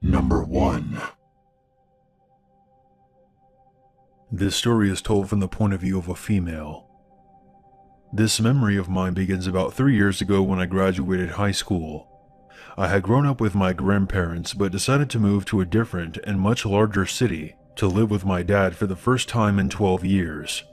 Number 1. This story is told from the point of view of a female. This memory of mine begins about 3 years ago when I graduated high school. I had grown up with my grandparents but decided to move to a different and much larger city to live with my dad for the first time in 12 years.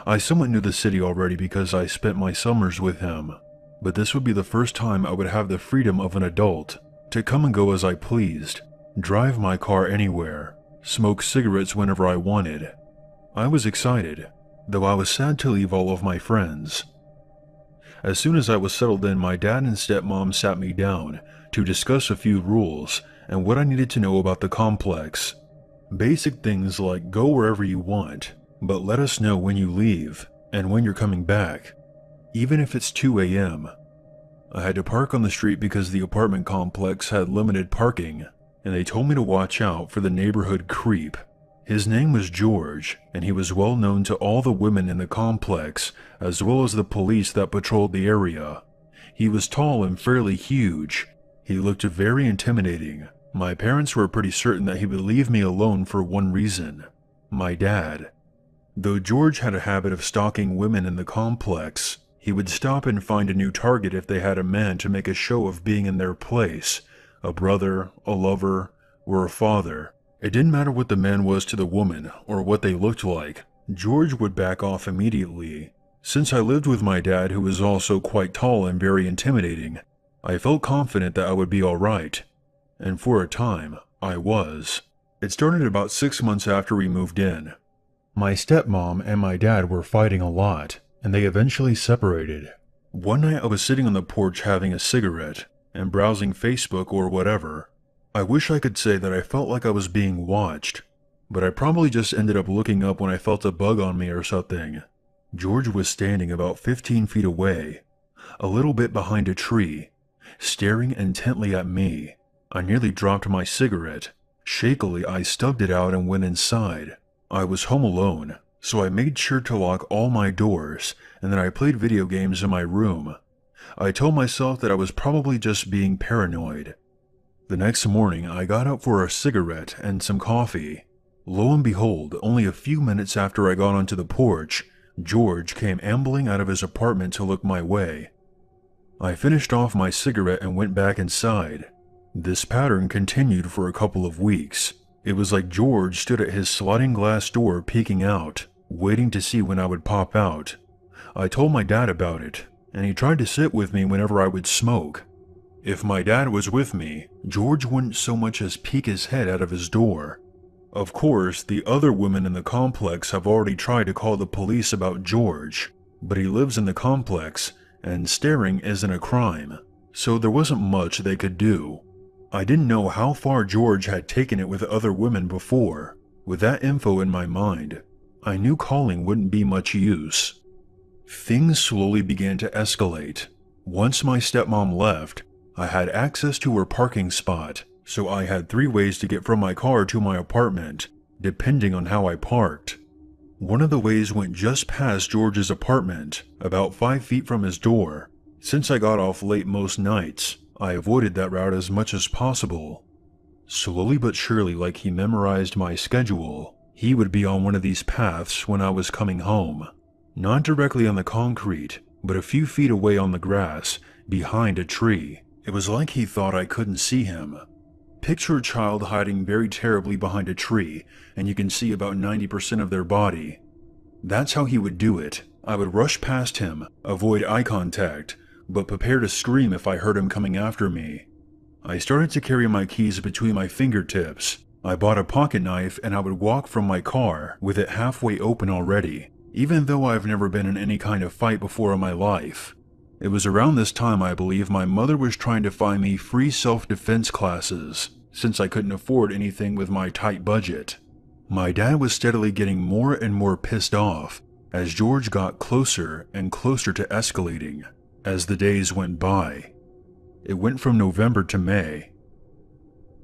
I somewhat knew the city already because I spent my summers with him, but this would be the first time I would have the freedom of an adult to come and go as I pleased, drive my car anywhere, smoke cigarettes whenever I wanted. I was excited, though I was sad to leave all of my friends. As soon as I was settled in, my dad and stepmom sat me down to discuss a few rules and what I needed to know about the complex. Basic things like go wherever you want, but let us know when you leave and when you're coming back, even if it's 2 a.m. I had to park on the street because the apartment complex had limited parking, and they told me to watch out for the neighborhood creep. His name was George, and he was well known to all the women in the complex, as well as the police that patrolled the area. He was tall and fairly huge. He looked very intimidating. My parents were pretty certain that he would leave me alone for one reason: my dad. Though George had a habit of stalking women in the complex, he would stop and find a new target if they had a man to make a show of being in their place, a brother, a lover, or a father. It didn't matter what the man was to the woman or what they looked like, George would back off immediately. Since I lived with my dad, who was also quite tall and very intimidating, I felt confident that I would be alright. And for a time, I was. It started about 6 months after we moved in. My stepmom and my dad were fighting a lot, and they eventually separated. One night I was sitting on the porch having a cigarette and browsing Facebook or whatever. I wish I could say that I felt like I was being watched, but I probably just ended up looking up when I felt a bug on me or something. George was standing about 15 feet away, a little bit behind a tree, staring intently at me. I nearly dropped my cigarette. Shakily, I stubbed it out and went inside. I was home alone, so I made sure to lock all my doors, and then I played video games in my room. I told myself that I was probably just being paranoid. The next morning, I got up for a cigarette and some coffee. Lo and behold, only a few minutes after I got onto the porch, George came ambling out of his apartment to look my way. I finished off my cigarette and went back inside. This pattern continued for a couple of weeks. It was like George stood at his sliding glass door peeking out, waiting to see when I would pop out. I told my dad about it, and he tried to sit with me whenever I would smoke. If my dad was with me, George wouldn't so much as peek his head out of his door. Of course, the other women in the complex have already tried to call the police about George, but he lives in the complex, and staring isn't a crime, so there wasn't much they could do. I didn't know how far George had taken it with other women before. With that info in my mind, I knew calling wouldn't be much use. Things slowly began to escalate. Once my stepmom left, I had access to her parking spot, so I had 3 ways to get from my car to my apartment, depending on how I parked. One of the ways went just past George's apartment, about 5 feet from his door. Since I got off late most nights, I avoided that route as much as possible. Slowly but surely, like he memorized my schedule, he would be on one of these paths when I was coming home. Not directly on the concrete, but a few feet away on the grass, behind a tree. It was like he thought I couldn't see him. Picture a child hiding very terribly behind a tree, and you can see about 90% of their body. That's how he would do it. I would rush past him, avoid eye contact, but prepare to scream if I heard him coming after me. I started to carry my keys between my fingertips. I bought a pocket knife and I would walk from my car with it halfway open already, even though I've never been in any kind of fight before in my life. It was around this time I believe my mother was trying to find me free self-defense classes, since I couldn't afford anything with my tight budget. My dad was steadily getting more and more pissed off as George got closer and closer to escalating as the days went by. It went from November to May.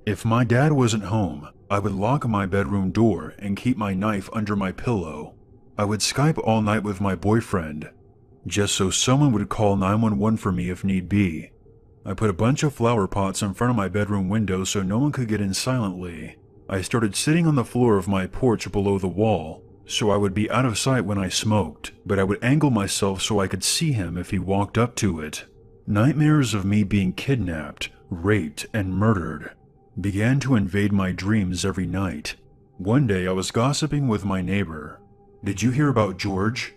If my dad wasn't home, I would lock my bedroom door and keep my knife under my pillow. I would Skype all night with my boyfriend, just so someone would call 911 for me if need be. I put a bunch of flower pots in front of my bedroom window so no one could get in silently. I started sitting on the floor of my porch below the wall, so I would be out of sight when I smoked, but I would angle myself so I could see him if he walked up to it. Nightmares of me being kidnapped, raped, and murdered began to invade my dreams every night. One day I was gossiping with my neighbor. "Did you hear about George?"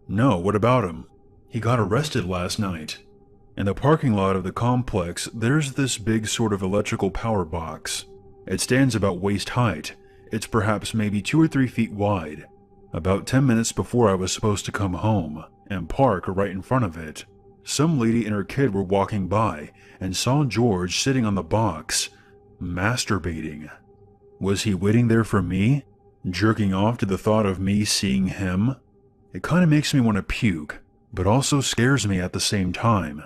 "No, what about him?" "He got arrested last night. In the parking lot of the complex, there's this big sort of electrical power box. It stands about waist height. It's perhaps maybe 2 or 3 feet wide. About 10 minutes before I was supposed to come home and park right in front of it, some lady and her kid were walking by and saw George sitting on the box, masturbating. Was he waiting there for me? Jerking off to the thought of me seeing him? It kind of makes me want to puke, but also scares me at the same time.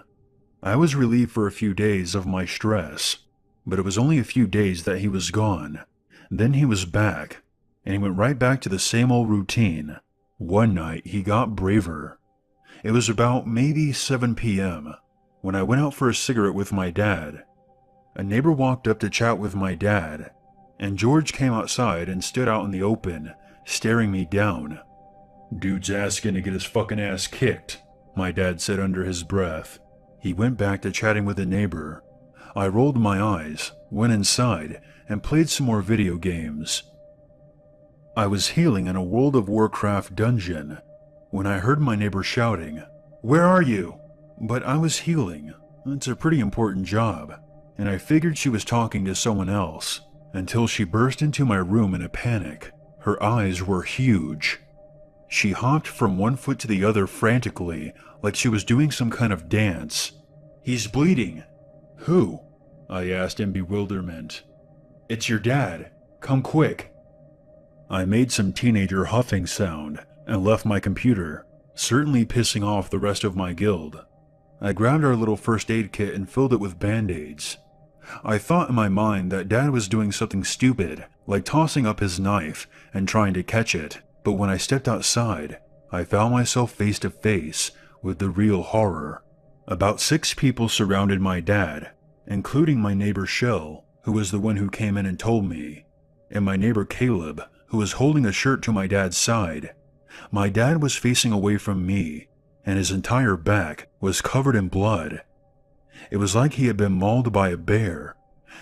I was relieved for a few days of my stress, but it was only a few days that he was gone. Then he was back, and he went right back to the same old routine. One night, he got braver. It was about maybe 7 p.m. when I went out for a cigarette with my dad. A neighbor walked up to chat with my dad, and George came outside and stood out in the open, staring me down. "Dude's asking to get his fucking ass kicked," my dad said under his breath. He went back to chatting with the neighbor. I rolled my eyes, went inside, and played some more video games. I was healing in a World of Warcraft dungeon when I heard my neighbor shouting, "Where are you?" But I was healing. It's a pretty important job, and I figured she was talking to someone else, until she burst into my room in a panic. Her eyes were huge. She hopped from one foot to the other frantically, like she was doing some kind of dance. "He's bleeding." "Who?" I asked in bewilderment. "It's your dad. Come quick." I made some teenager huffing sound and left my computer, certainly pissing off the rest of my guild. I grabbed our little first aid kit and filled it with band-aids. I thought in my mind that Dad was doing something stupid, like tossing up his knife and trying to catch it, but when I stepped outside, I found myself face to face with the real horror. About 6 people surrounded my dad, including my neighbor Shell, who was the one who came in and told me, and my neighbor Caleb, who was holding a shirt to my dad's side. My dad was facing away from me, and his entire back was covered in blood. It was like he had been mauled by a bear.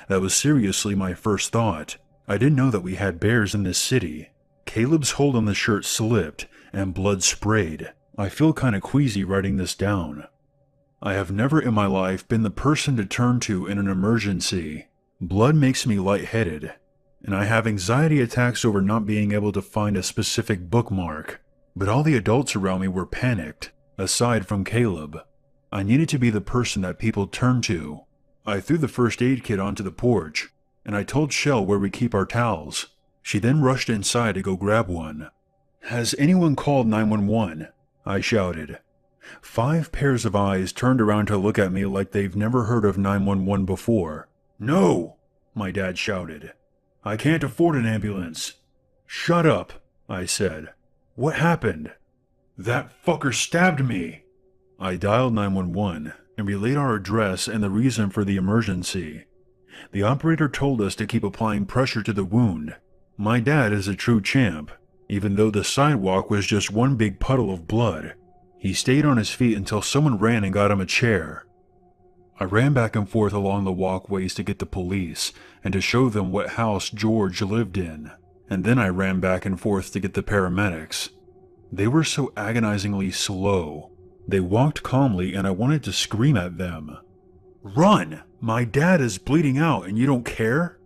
That was seriously my first thought. I didn't know that we had bears in this city. Caleb's hold on the shirt slipped, and blood sprayed. I feel kinda queasy writing this down. I have never in my life been the person to turn to in an emergency. Blood makes me lightheaded, and I have anxiety attacks over not being able to find a specific bookmark. But all the adults around me were panicked, aside from Caleb. I needed to be the person that people turn to. I threw the first aid kit onto the porch, and I told Shell where we keep our towels. She then rushed inside to go grab one. "Has anyone called 911? I shouted. 5 pairs of eyes turned around to look at me like they've never heard of 911 before. "No!" my dad shouted. "I can't afford an ambulance." "Shut up," I said. "What happened?" "That fucker stabbed me." I dialed 911 and relayed our address and the reason for the emergency. The operator told us to keep applying pressure to the wound. My dad is a true champ, even though the sidewalk was just one big puddle of blood. He stayed on his feet until someone ran and got him a chair. I ran back and forth along the walkways to get the police and to show them what house George lived in, and then I ran back and forth to get the paramedics. They were so agonizingly slow. They walked calmly and I wanted to scream at them. "Run! My dad is bleeding out and you don't care?"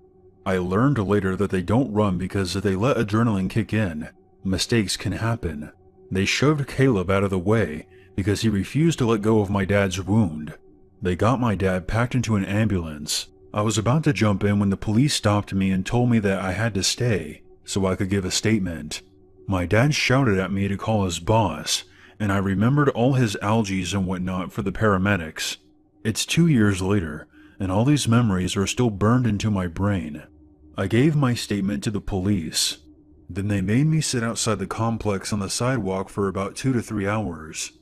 I learned later that they don't run because if they let adrenaline kick in, mistakes can happen. They shoved Caleb out of the way because he refused to let go of my dad's wound. They got my dad packed into an ambulance. I was about to jump in when the police stopped me and told me that I had to stay so I could give a statement. My dad shouted at me to call his boss, and I remembered all his algaes and whatnot for the paramedics. It's 2 years later, and all these memories are still burned into my brain. I gave my statement to the police. Then they made me sit outside the complex on the sidewalk for about 2 to 3 hours.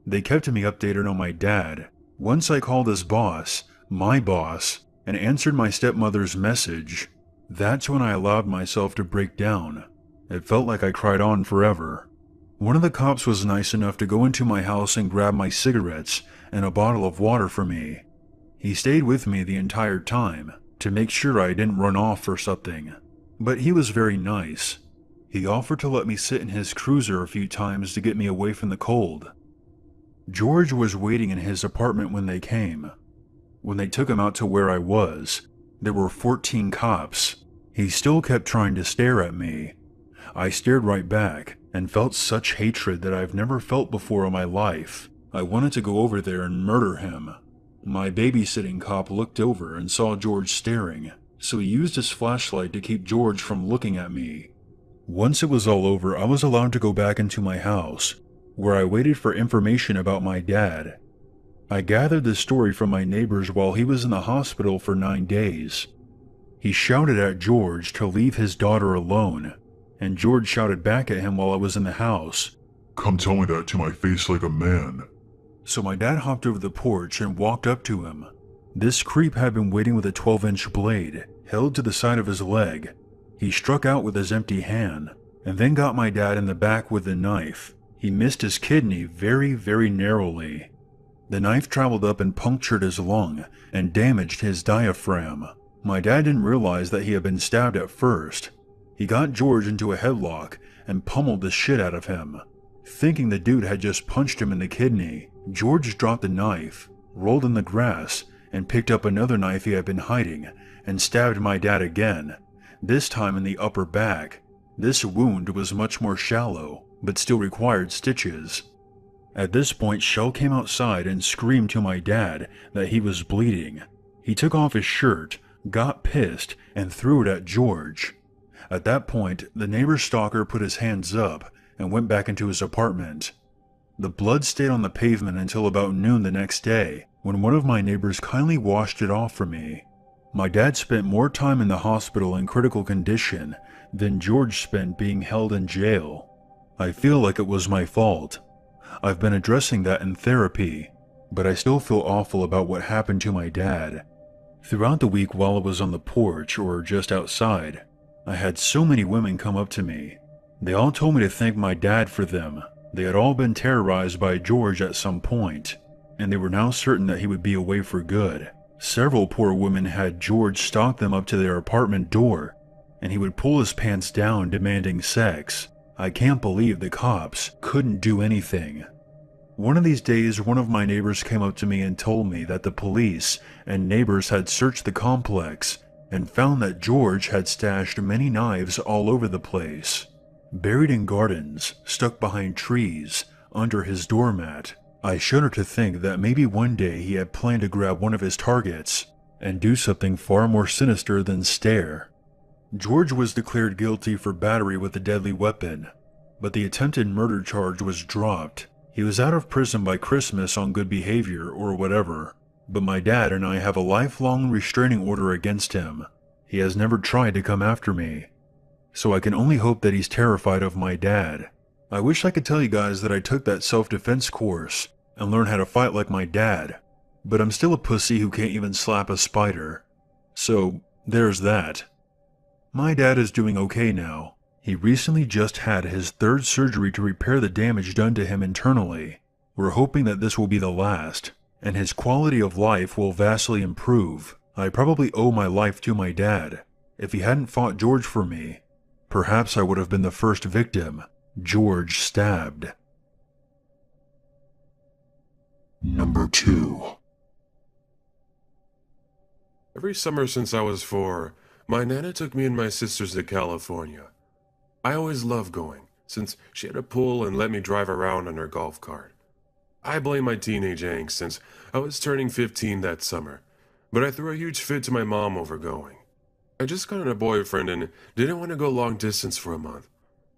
They kept me updated on my dad, Once I called his boss, my boss, and answered my stepmother's message. That's when I allowed myself to break down. It felt like I cried on forever. One of the cops was nice enough to go into my house and grab my cigarettes and a bottle of water for me. He stayed with me the entire time to make sure I didn't run off or something. But he was very nice. He offered to let me sit in his cruiser a few times to get me away from the cold. George was waiting in his apartment when they came. When they took him out to where I was, there were 14 cops. He still kept trying to stare at me. I stared right back and felt such hatred that I've never felt before in my life. I wanted to go over there and murder him. My babysitting cop looked over and saw George staring, so he used his flashlight to keep George from looking at me. Once it was all over, I was allowed to go back into my house, where I waited for information about my dad. I gathered this story from my neighbors while he was in the hospital for 9 days. He shouted at George to leave his daughter alone, and George shouted back at him while I was in the house, "Come tell me that to my face like a man." So my dad hopped over the porch and walked up to him. This creep had been waiting with a 12-inch blade held to the side of his leg. He struck out with his empty hand, and then got my dad in the back with the knife. He missed his kidney very, very narrowly. The knife traveled up and punctured his lung and damaged his diaphragm. My dad didn't realize that he had been stabbed at first. He got George into a headlock and pummeled the shit out of him. Thinking the dude had just punched him in the kidney, George dropped the knife, rolled in the grass, and picked up another knife he had been hiding and stabbed my dad again, this time in the upper back. This wound was much more shallow, but still required stitches. At this point, Shell came outside and screamed to my dad that he was bleeding. He took off his shirt, got pissed, and threw it at George. At that point, the neighbor stalker put his hands up and went back into his apartment. The blood stayed on the pavement until about noon the next day, when one of my neighbors kindly washed it off for me. My dad spent more time in the hospital in critical condition than George spent being held in jail. I feel like it was my fault. I've been addressing that in therapy, but I still feel awful about what happened to my dad. Throughout the week while I was on the porch or just outside, I had so many women come up to me. They all told me to thank my dad for them. They had all been terrorized by George at some point, and they were now certain that he would be away for good. Several poor women had George stalk them up to their apartment door, and he would pull his pants down demanding sex. I can't believe the cops couldn't do anything. One of these days, one of my neighbors came up to me and told me that the police and neighbors had searched the complex and found that George had stashed many knives all over the place, buried in gardens, stuck behind trees, under his doormat. I shudder to think that maybe one day he had planned to grab one of his targets and do something far more sinister than stare. George was declared guilty for battery with a deadly weapon, but the attempted murder charge was dropped. He was out of prison by Christmas on good behavior or whatever, but my dad and I have a lifelong restraining order against him. He has never tried to come after me, so I can only hope that he's terrified of my dad. I wish I could tell you guys that I took that self-defense course and learned how to fight like my dad, but I'm still a pussy who can't even slap a spider. So, there's that. My dad is doing okay now. He recently just had his 3rd surgery to repair the damage done to him internally. We're hoping that this will be the last, and his quality of life will vastly improve. I probably owe my life to my dad. If he hadn't fought George for me, perhaps I would have been the first victim George stabbed. Number 2. Every summer since I was 4, my Nana took me and my sisters to California. I always loved going, since she had a pool and let me drive around on her golf cart. I blame my teenage angst since I was turning 15 that summer, but I threw a huge fit to my mom over going. I just got a boyfriend and didn't want to go long distance for a month,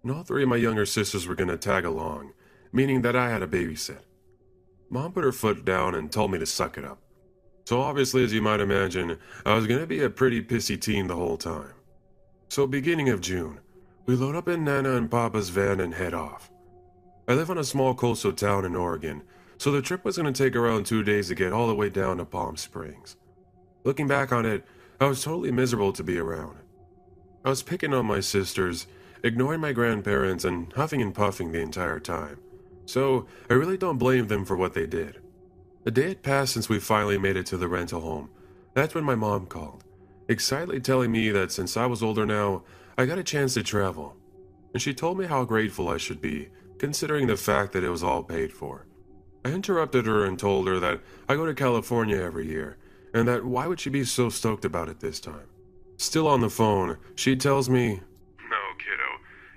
and all 3 of my younger sisters were going to tag along, meaning that I had to babysit. Mom put her foot down and told me to suck it up. So obviously, as you might imagine, I was going to be a pretty pissy teen the whole time. So beginning of June, we load up in Nana and Papa's van and head off. I live in a small coastal town in Oregon, so the trip was going to take around 2 days to get all the way down to Palm Springs. Looking back on it, I was totally miserable to be around. I was picking on my sisters, ignoring my grandparents, and huffing and puffing the entire time. So I really don't blame them for what they did. A day had passed since we finally made it to the rental home. That's when my mom called, excitedly telling me that since I was older now, I got a chance to travel. And she told me how grateful I should be, considering the fact that it was all paid for. I interrupted her and told her that I go to California every year, and that why would she be so stoked about it this time? Still on the phone, she tells me, "No, kiddo,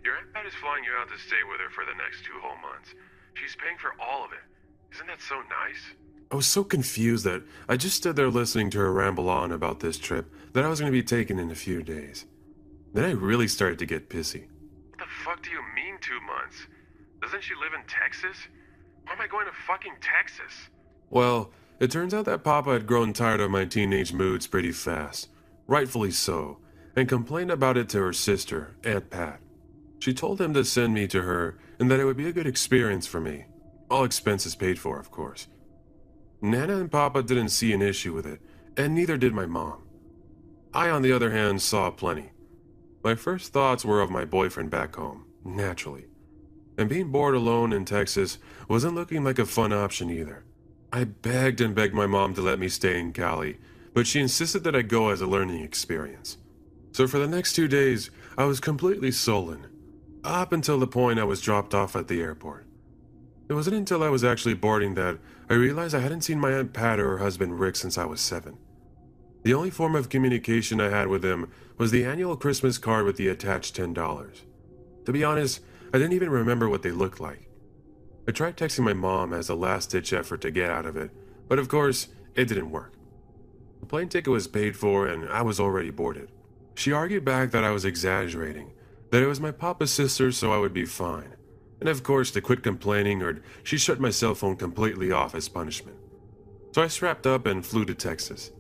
your Aunt Pat is flying you out to stay with her for the next 2 whole months. She's paying for all of it. Isn't that so nice?" I was so confused that I just stood there listening to her ramble on about this trip that I was going to be taking in a few days. Then I really started to get pissy. What the fuck do you mean 2 months? Doesn't she live in Texas? Why am I going to fucking Texas? Well, it turns out that Papa had grown tired of my teenage moods pretty fast, rightfully so, and complained about it to her sister, Aunt Pat. She told him to send me to her and that it would be a good experience for me. All expenses paid for, of course. Nana and Papa didn't see an issue with it, and neither did my mom. I, on the other hand, saw plenty. My first thoughts were of my boyfriend back home, naturally. And being bored alone in Texas wasn't looking like a fun option either. I begged and begged my mom to let me stay in Cali, but she insisted that I go as a learning experience. So for the next 2 days, I was completely sullen, up until the point I was dropped off at the airport. It wasn't until I was actually boarding that I realized I hadn't seen my Aunt Pat or her husband Rick since I was 7. The only form of communication I had with them was the annual Christmas card with the attached $10. To be honest, I didn't even remember what they looked like. I tried texting my mom as a last-ditch effort to get out of it, but of course, it didn't work. The plane ticket was paid for and I was already boarded. She argued back that I was exaggerating, that it was my papa's sister so I would be fine. And of course, to quit complaining or she shut my cell phone completely off as punishment. So I strapped up and flew to Texas.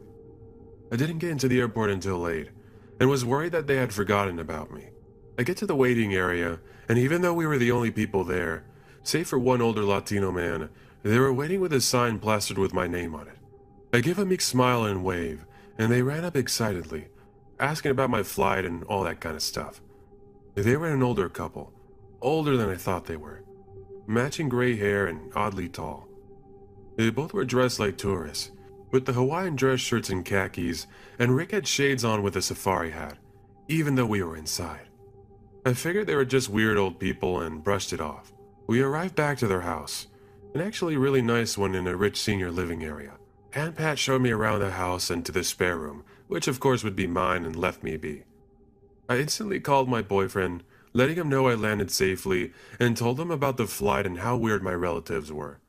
I didn't get into the airport until late, and was worried that they had forgotten about me. I get to the waiting area, and even though we were the only people there, save for one older Latino man, they were waiting with a sign plastered with my name on it. I give a meek smile and wave, and they ran up excitedly, asking about my flight and all that kind of stuff. They were an older couple, older than I thought they were, matching gray hair and oddly tall. They both were dressed like tourists, with the Hawaiian dress shirts and khakis, and Rick had shades on with a safari hat, even though we were inside. I figured they were just weird old people and brushed it off. We arrived back to their house, an actually really nice one in a rich senior living area. Aunt Pat showed me around the house and to the spare room, which of course would be mine, and left me be. I instantly called my boyfriend, letting him know I landed safely, and told him about the flight and how weird my relatives were.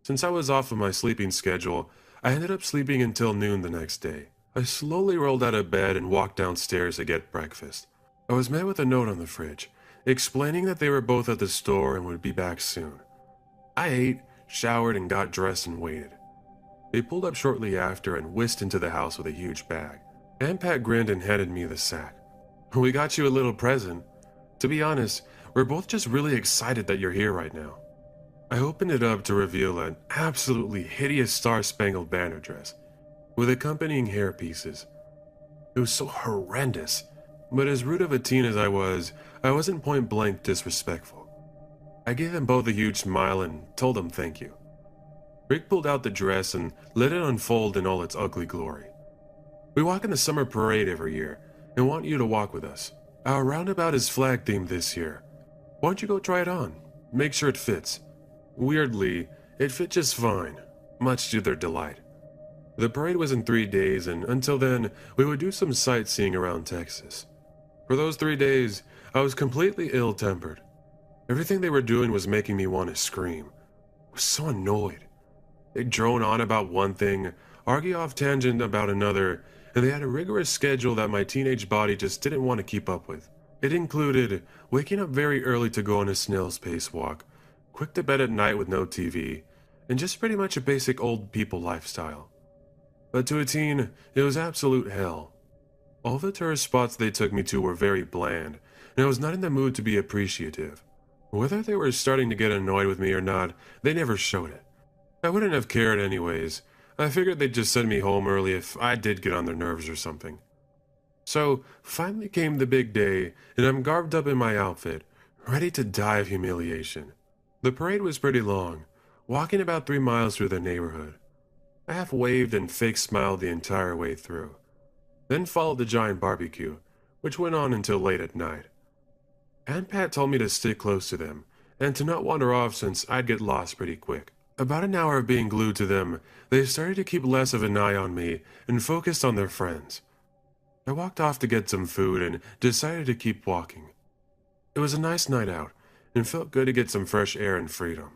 Since I was off of my sleeping schedule, I ended up sleeping until noon the next day. I slowly rolled out of bed and walked downstairs to get breakfast. I was met with a note on the fridge, explaining that they were both at the store and would be back soon. I ate, showered, and got dressed and waited. They pulled up shortly after and whisked into the house with a huge bag. Aunt Pat grinned and handed me the sack. "We got you a little present. To be honest, we're both just really excited that you're here right now." I opened it up to reveal an absolutely hideous Star-Spangled Banner dress, with accompanying hair pieces. It was so horrendous, but as rude of a teen as I wasn't point-blank disrespectful. I gave them both a huge smile and told them thank you. Rick pulled out the dress and let it unfold in all its ugly glory. "We walk in the summer parade every year, and want you to walk with us. Our roundabout is flag-themed this year. Why don't you go try it on? Make sure it fits." Weirdly, it fit just fine, much to their delight. The parade was in 3 days, and until then, we would do some sightseeing around Texas. For those 3 days, I was completely ill-tempered. Everything they were doing was making me want to scream. I was so annoyed. They'd drone on about one thing, argue off tangent about another, and they had a rigorous schedule that my teenage body just didn't want to keep up with. It included waking up very early to go on a snail's pace walk, quick to bed at night with no TV, and just pretty much a basic old people lifestyle. But to a teen, it was absolute hell. All the tourist spots they took me to were very bland, and I was not in the mood to be appreciative. Whether they were starting to get annoyed with me or not, they never showed it. I wouldn't have cared anyways. I figured they'd just send me home early if I did get on their nerves or something. So, finally came the big day, and I'm garbed up in my outfit, ready to die of humiliation. The parade was pretty long, walking about 3 miles through the neighborhood. I half waved and fake smiled the entire way through. Then followed the giant barbecue, which went on until late at night. Aunt Pat told me to stick close to them, and to not wander off since I'd get lost pretty quick. About an hour of being glued to them, they started to keep less of an eye on me and focused on their friends. I walked off to get some food and decided to keep walking. It was a nice night out, and felt good to get some fresh air and freedom.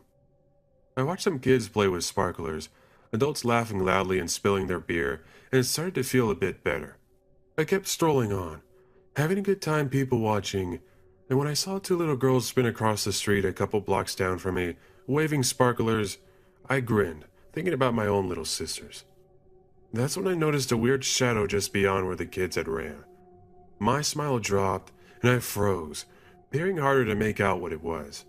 I watched some kids play with sparklers, adults laughing loudly and spilling their beer, and it started to feel a bit better. I kept strolling on, having a good time people watching, and when I saw 2 little girls spin across the street a couple blocks down from me, waving sparklers, I grinned, thinking about my own little sisters. That's when I noticed a weird shadow just beyond where the kids had ran. My smile dropped, and I froze, peering harder to make out what it was.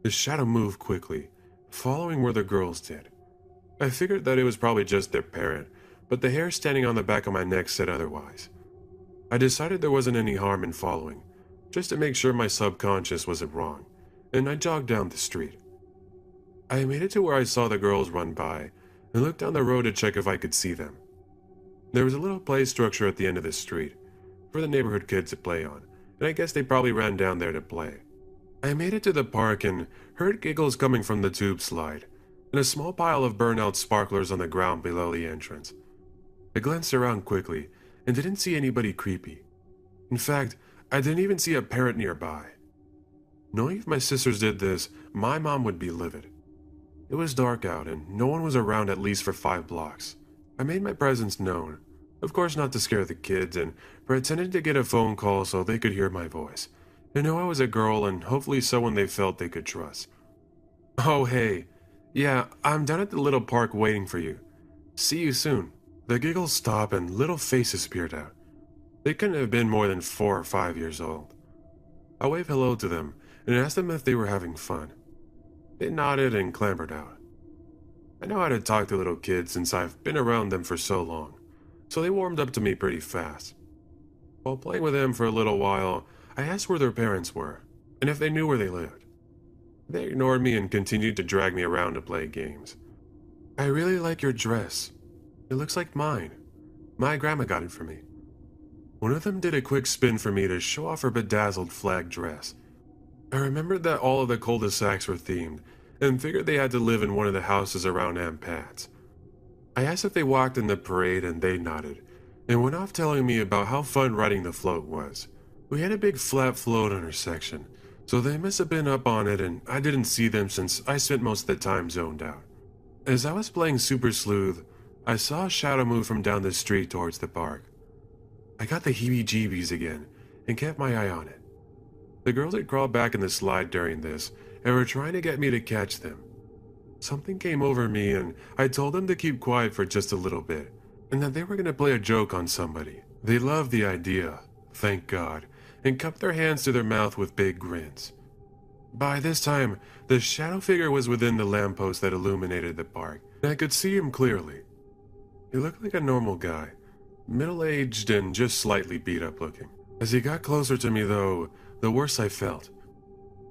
The shadow moved quickly, following where the girls did. I figured that it was probably just their parent, but the hair standing on the back of my neck said otherwise. I decided there wasn't any harm in following, just to make sure my subconscious wasn't wrong, and I jogged down the street. I made it to where I saw the girls run by, and looked down the road to check if I could see them. There was a little play structure at the end of the street, for the neighborhood kids to play on, and I guess they probably ran down there to play. I made it to the park and heard giggles coming from the tube slide, and a small pile of burnt-out sparklers on the ground below the entrance. I glanced around quickly, and didn't see anybody creepy. In fact, I didn't even see a parent nearby. Knowing if my sisters did this, my mom would be livid. It was dark out, and no one was around at least for 5 blocks. I made my presence known, of course not to scare the kids, and pretended to get a phone call so they could hear my voice, and know I was a girl and hopefully someone they felt they could trust. "Oh, hey. Yeah, I'm down at the little park waiting for you. See you soon." The giggles stopped and little faces peered out. They couldn't have been more than 4 or 5 years old. I waved hello to them and asked them if they were having fun. They nodded and clambered out. I know how to talk to little kids since I've been around them for so long, so they warmed up to me pretty fast. While playing with them for a little while, I asked where their parents were, and if they knew where they lived. They ignored me and continued to drag me around to play games. "I really like your dress. It looks like mine. My grandma got it for me." One of them did a quick spin for me to show off her bedazzled flag dress. I remembered that all of the cul-de-sacs were themed, and figured they had to live in one of the houses around Aunt Pat's. I asked if they walked in the parade, and they nodded, and went off telling me about how fun riding the float was. We had a big flat float on our section, so they must have been up on it, and I didn't see them since I spent most of the time zoned out. As I was playing Super Sleuth, I saw a shadow move from down the street towards the park. I got the heebie-jeebies again, and kept my eye on it. The girls had crawled back in the slide during this, and were trying to get me to catch them. Something came over me, and I told them to keep quiet for just a little bit, and that they were going to play a joke on somebody. They loved the idea, thank God, and cupped their hands to their mouth with big grins. By this time, the shadow figure was within the lamppost that illuminated the park, and I could see him clearly. He looked like a normal guy, middle-aged and just slightly beat-up looking. As he got closer to me, though, the worse I felt.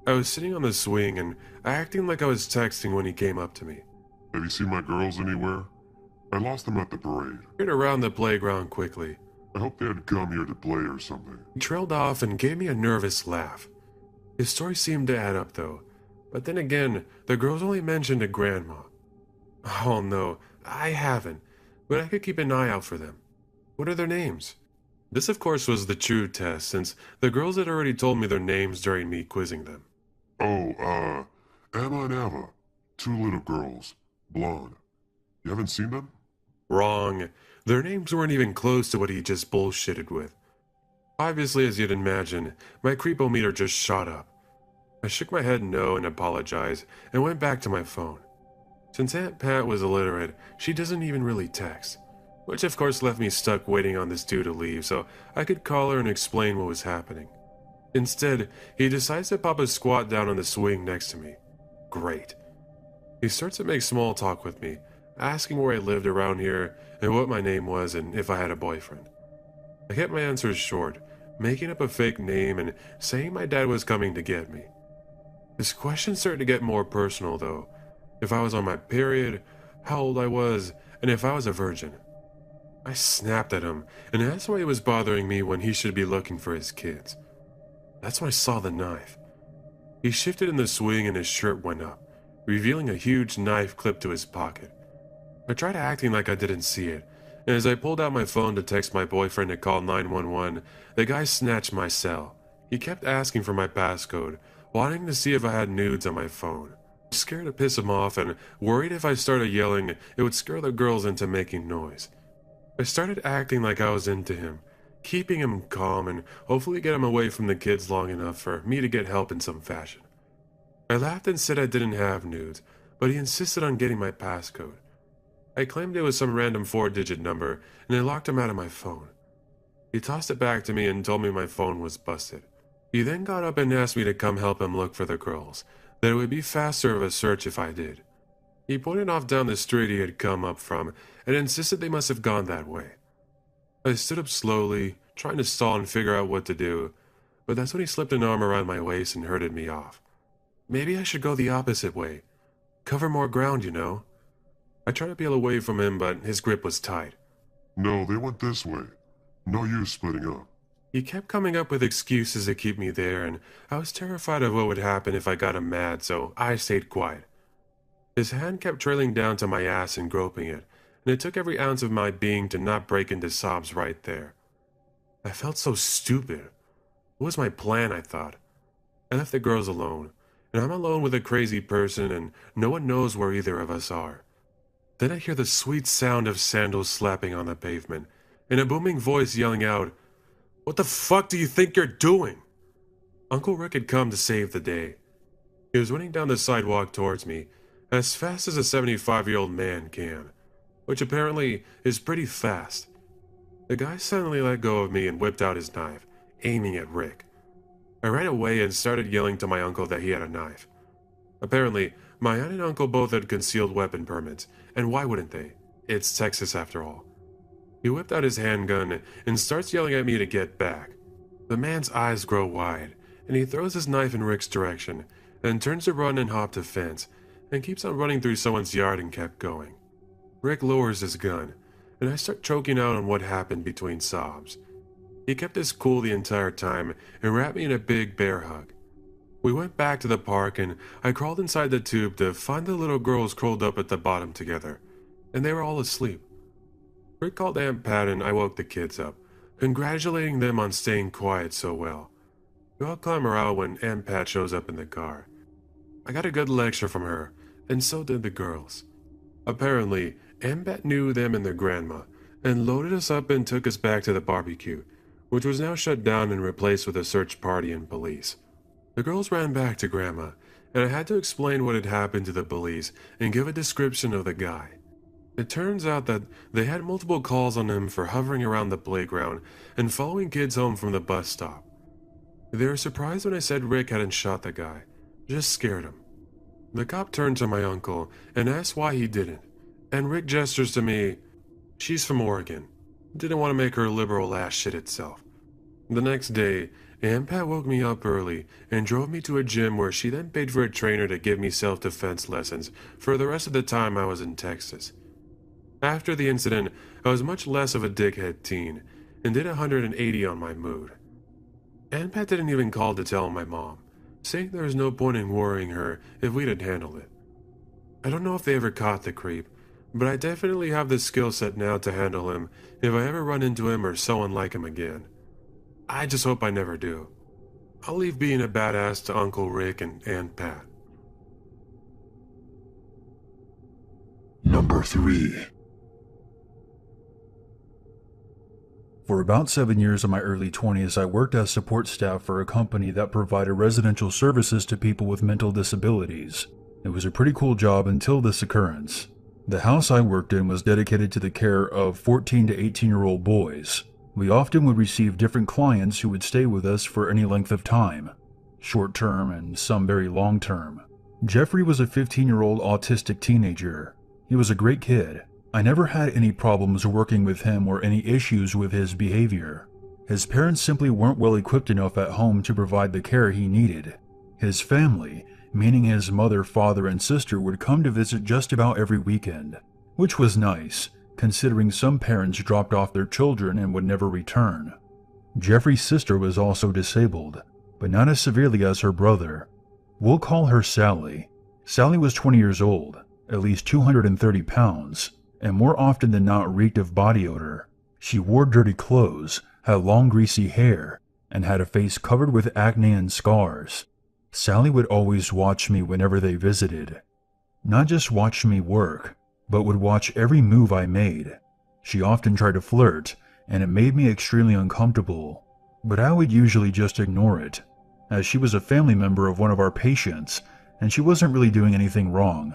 I was sitting on the swing and acting like I was texting when he came up to me. Have you seen my girls anywhere? I lost them at the parade. I turned around the playground quickly. I hope they had come here to play or something. He trailed off and gave me a nervous laugh. His story seemed to add up, though. But then again, the girls only mentioned a grandma. Oh no, I haven't, but I could keep an eye out for them. What are their names? This, of course, was the true test, since the girls had already told me their names during me quizzing them. Oh, Emma and Eva. 2 little girls. Blonde. You haven't seen them? Wrong. Their names weren't even close to what he just bullshitted with. Obviously, as you'd imagine, my creepometer just shot up. I shook my head no and apologized, and went back to my phone. Since Aunt Pat was illiterate, she doesn't even really text, which of course left me stuck waiting on this dude to leave so I could call her and explain what was happening. Instead, he decides to pop a squat down on the swing next to me. Great. He starts to make small talk with me, asking where I lived around here and what my name was and if I had a boyfriend. I kept my answers short, making up a fake name and saying my dad was coming to get me. His questions started to get more personal though. If I was on my period, how old I was, and if I was a virgin. I snapped at him and asked why it was bothering me when he should be looking for his kids. That's when I saw the knife. He shifted in the swing and his shirt went up, revealing a huge knife clipped to his pocket. I tried acting like I didn't see it, and as I pulled out my phone to text my boyfriend to call 911, the guy snatched my cell. He kept asking for my passcode, wanting to see if I had nudes on my phone. I was scared to piss him off and worried if I started yelling, it would scare the girls into making noise. I started acting like I was into him, keeping him calm and hopefully get him away from the kids long enough for me to get help in some fashion. I laughed and said I didn't have nudes, but he insisted on getting my passcode. I claimed it was some random 4-digit number, and I locked him out of my phone. He tossed it back to me and told me my phone was busted. He then got up and asked me to come help him look for the girls, that it would be faster of a search if I did. He pointed off down the street he had come up from, and insisted they must have gone that way. I stood up slowly, trying to stall and figure out what to do, but that's when he slipped an arm around my waist and herded me off. Maybe I should go the opposite way. Cover more ground, you know. I tried to peel away from him, but his grip was tight. No, they went this way. No use splitting up. He kept coming up with excuses to keep me there, and I was terrified of what would happen if I got him mad, so I stayed quiet. His hand kept trailing down to my ass and groping it, and it took every ounce of my being to not break into sobs right there. I felt so stupid. What was my plan, I thought? I left the girls alone, and I'm alone with a crazy person, and no one knows where either of us are. Then I hear the sweet sound of sandals slapping on the pavement, and a booming voice yelling out, "What the fuck do you think you're doing?" Uncle Rick had come to save the day. He was running down the sidewalk towards me, as fast as a 75-year-old man can, which apparently is pretty fast. The guy suddenly let go of me and whipped out his knife, aiming at Rick. I ran away and started yelling to my uncle that he had a knife. Apparently, my aunt and uncle both had concealed weapon permits, and why wouldn't they? It's Texas after all. He whipped out his handgun and starts yelling at me to get back. The man's eyes grow wide, and he throws his knife in Rick's direction, then turns to run and hop the fence, and keeps on running through someone's yard and kept going. Rick lowers his gun, and I start choking out on what happened between sobs. He kept his cool the entire time and wrapped me in a big bear hug. We went back to the park, and I crawled inside the tube to find the little girls curled up at the bottom together, and they were all asleep. Rick called Aunt Pat and I woke the kids up, congratulating them on staying quiet so well. We all climb her out when Aunt Pat shows up in the car. I got a good lecture from her, and so did the girls. Apparently, Aunt Pat knew them and their grandma, and loaded us up and took us back to the barbecue, which was now shut down and replaced with a search party and police. The girls ran back to Grandma, and I had to explain what had happened to the police and give a description of the guy. It turns out that they had multiple calls on him for hovering around the playground and following kids home from the bus stop. They were surprised when I said Rick hadn't shot the guy, just scared him. The cop turned to my uncle and asked why he didn't, and Rick gestures to me, "She's from Oregon. Didn't want to make her liberal ass shit itself." The next day, Aunt Pat woke me up early and drove me to a gym where she then paid for a trainer to give me self-defense lessons for the rest of the time I was in Texas. After the incident, I was much less of a dickhead teen and did 180 on my mood. Aunt Pat didn't even call to tell my mom, saying there was no point in worrying her if we didn't handle it. I don't know if they ever caught the creep, but I definitely have the skill set now to handle him if I ever run into him or someone like him again. I just hope I never do. I'll leave being a badass to Uncle Rick and Aunt Pat. Number 3. For about 7 years in my early 20s, I worked as support staff for a company that provided residential services to people with mental disabilities. It was a pretty cool job until this occurrence. The house I worked in was dedicated to the care of 14 to 18-year-old boys. We often would receive different clients who would stay with us for any length of time, short-term and some very long-term. Jeffrey was a 15-year-old autistic teenager. He was a great kid. I never had any problems working with him or any issues with his behavior. His parents simply weren't well equipped enough at home to provide the care he needed. His family, meaning his mother, father, and sister, would come to visit just about every weekend, which was nice, considering some parents dropped off their children and would never return. Jeffrey's sister was also disabled, but not as severely as her brother. We'll call her Sally. Sally was 20 years old, at least 230 pounds, and more often than not reeked of body odor. She wore dirty clothes, had long greasy hair, and had a face covered with acne and scars. Sally would always watch me whenever they visited. Not just watch me work, but would watch every move I made. She often tried to flirt, and it made me extremely uncomfortable, but I would usually just ignore it, as she was a family member of one of our patients, and she wasn't really doing anything wrong.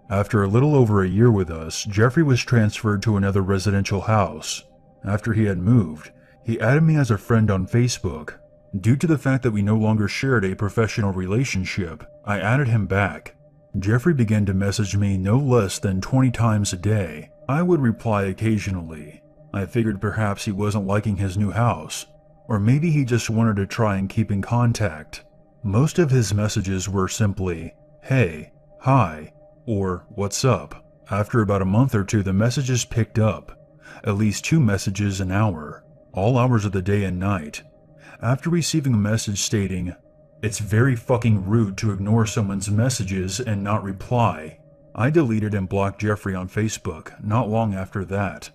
After a little over a year with us, Jeffrey was transferred to another residential house. After he had moved, he added me as a friend on Facebook. Due to the fact that we no longer shared a professional relationship, I added him back. Jeffrey began to message me no less than 20 times a day. I would reply occasionally. I figured perhaps he wasn't liking his new house, or maybe he just wanted to try and keep in contact. Most of his messages were simply, "Hey," "Hi," or "What's up?" After about a month or two, the messages picked up. At least 2 messages an hour, all hours of the day and night. After receiving a message stating, "It's very fucking rude to ignore someone's messages and not reply," I deleted and blocked Jeffrey on Facebook not long after that.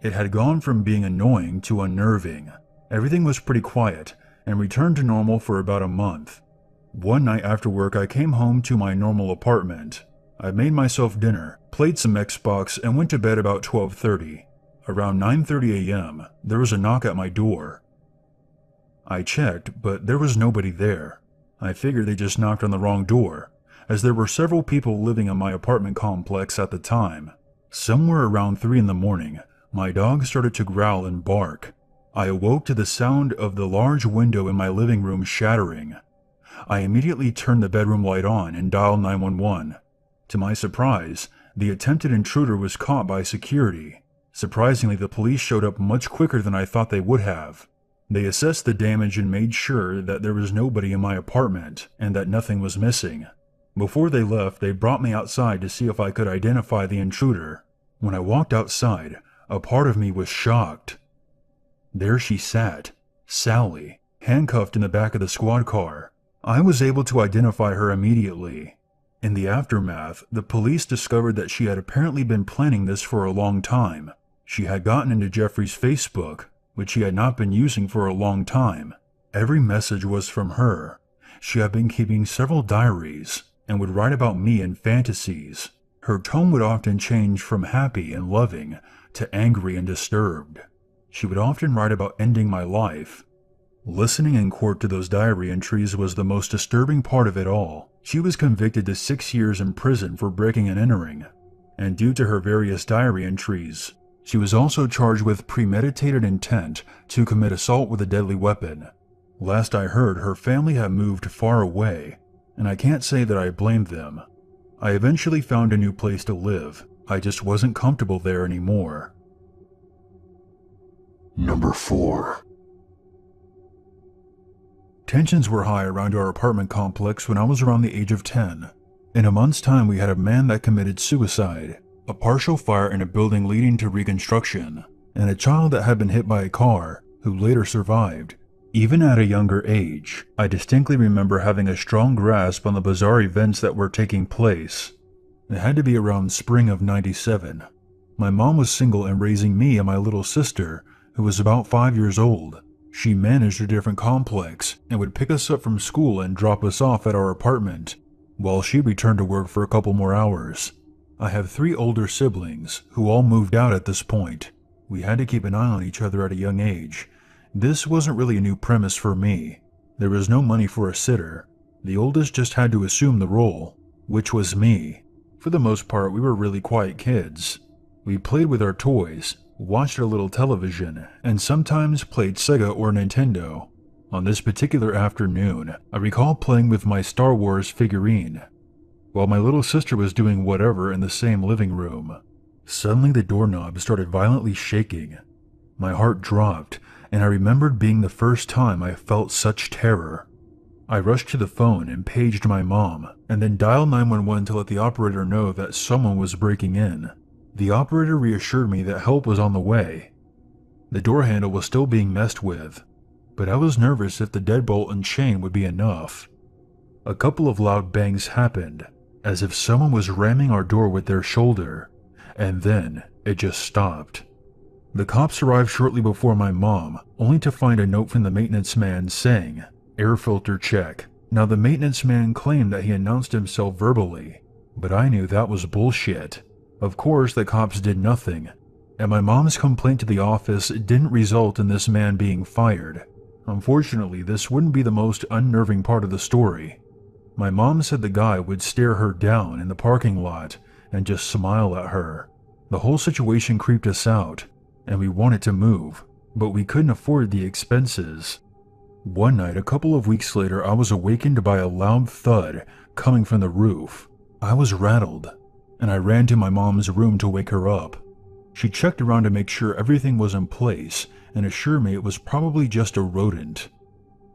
It had gone from being annoying to unnerving. Everything was pretty quiet and returned to normal for about a month. One night after work, I came home to my normal apartment. I made myself dinner, played some Xbox, and went to bed about 12:30. Around 9:30 a.m., there was a knock at my door. I checked, but there was nobody there. I figured they just knocked on the wrong door, as there were several people living in my apartment complex at the time. Somewhere around 3 in the morning, my dog started to growl and bark. I awoke to the sound of the large window in my living room shattering. I immediately turned the bedroom light on and dialed 911. To my surprise, the attempted intruder was caught by security. Surprisingly, the police showed up much quicker than I thought they would have. They assessed the damage and made sure that there was nobody in my apartment and that nothing was missing. Before they left, they brought me outside to see if I could identify the intruder. When I walked outside, a part of me was shocked. There she sat, Sally, handcuffed in the back of the squad car. I was able to identify her immediately. In the aftermath, the police discovered that she had apparently been planning this for a long time. She had gotten into Jeffrey's Facebook, which he had not been using for a long time. Every message was from her. She had been keeping several diaries and would write about me in fantasies. Her tone would often change from happy and loving to angry and disturbed. She would often write about ending my life. Listening in court to those diary entries was the most disturbing part of it all. She was convicted to 6 years in prison for breaking and entering, and due to her various diary entries, she was also charged with premeditated intent to commit assault with a deadly weapon. Last I heard, her family had moved far away, and I can't say that I blamed them. I eventually found a new place to live. I just wasn't comfortable there anymore. Number 4. Tensions were high around our apartment complex when I was around the age of 10. In a month's time, we had a man that committed suicide, a partial fire in a building leading to reconstruction, and a child that had been hit by a car, who later survived. Even at a younger age, I distinctly remember having a strong grasp on the bizarre events that were taking place. It had to be around spring of '97. My mom was single and raising me and my little sister, who was about 5 years old. She managed a different complex and would pick us up from school and drop us off at our apartment, while she returned to work for a couple more hours. I have 3 older siblings, who all moved out at this point. We had to keep an eye on each other at a young age. This wasn't really a new premise for me. There was no money for a sitter. The oldest just had to assume the role, which was me. For the most part, we were really quiet kids. We played with our toys, watched a little television, and sometimes played Sega or Nintendo. On this particular afternoon, I recall playing with my Star Wars figurine. while my little sister was doing whatever in the same living room. Suddenly the doorknob started violently shaking. My heart dropped, and I remembered being the first time I felt such terror. I rushed to the phone and paged my mom, and then dialed 911 to let the operator know that someone was breaking in. The operator reassured me that help was on the way. The door handle was still being messed with, but I was nervous if the deadbolt and chain would be enough. A couple of loud bangs happened, as if someone was ramming our door with their shoulder, and then it just stopped. The cops arrived shortly before my mom, only to find a note from the maintenance man saying, "Air filter check." Now the maintenance man claimed that he announced himself verbally, but I knew that was bullshit. Of course, the cops did nothing, and my mom's complaint to the office didn't result in this man being fired. Unfortunately, this wouldn't be the most unnerving part of the story. My mom said the guy would stare her down in the parking lot and just smile at her. The whole situation creeped us out, and we wanted to move, but we couldn't afford the expenses. One night, a couple of weeks later, I was awakened by a loud thud coming from the roof. I was rattled, and I ran to my mom's room to wake her up. She checked around to make sure everything was in place and assured me it was probably just a rodent.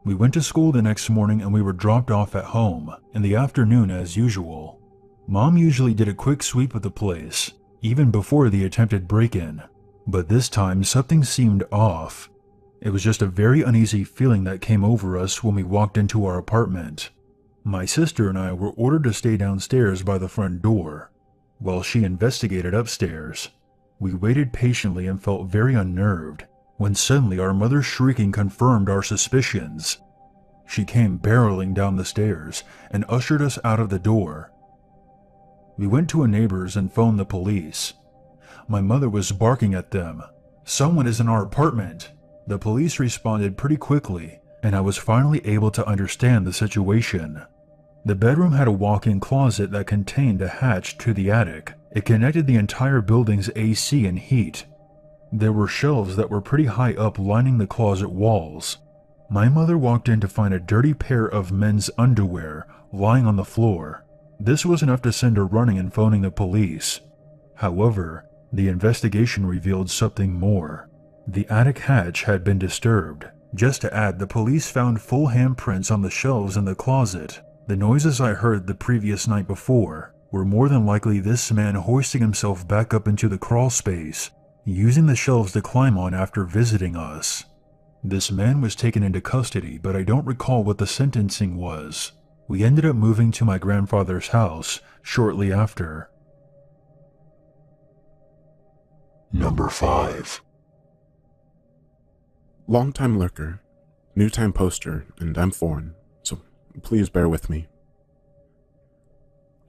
We went to school the next morning and we were dropped off at home in the afternoon as usual. Mom usually did a quick sweep of the place, even before the attempted break-in, but this time something seemed off. It was just a very uneasy feeling that came over us when we walked into our apartment. My sister and I were ordered to stay downstairs by the front door, while she investigated upstairs. We waited patiently and felt very unnerved, when suddenly our mother's shrieking confirmed our suspicions. She came barreling down the stairs and ushered us out of the door. We went to a neighbor's and phoned the police. My mother was barking at them. "Someone is in our apartment." The police responded pretty quickly, and I was finally able to understand the situation. The bedroom had a walk-in closet that contained a hatch to the attic. It connected the entire building's AC and heat. There were shelves that were pretty high up lining the closet walls. My mother walked in to find a dirty pair of men's underwear lying on the floor. This was enough to send her running and phoning the police. However, the investigation revealed something more. The attic hatch had been disturbed. Just to add, the police found full handprints on the shelves in the closet. The noises I heard the previous night before were more than likely this man hoisting himself back up into the crawl space, using the shelves to climb on after visiting us. This man was taken into custody, but I don't recall what the sentencing was. We ended up moving to my grandfather's house shortly after. Number 5. Long-time lurker, new-time poster, and I'm foreign, so please bear with me.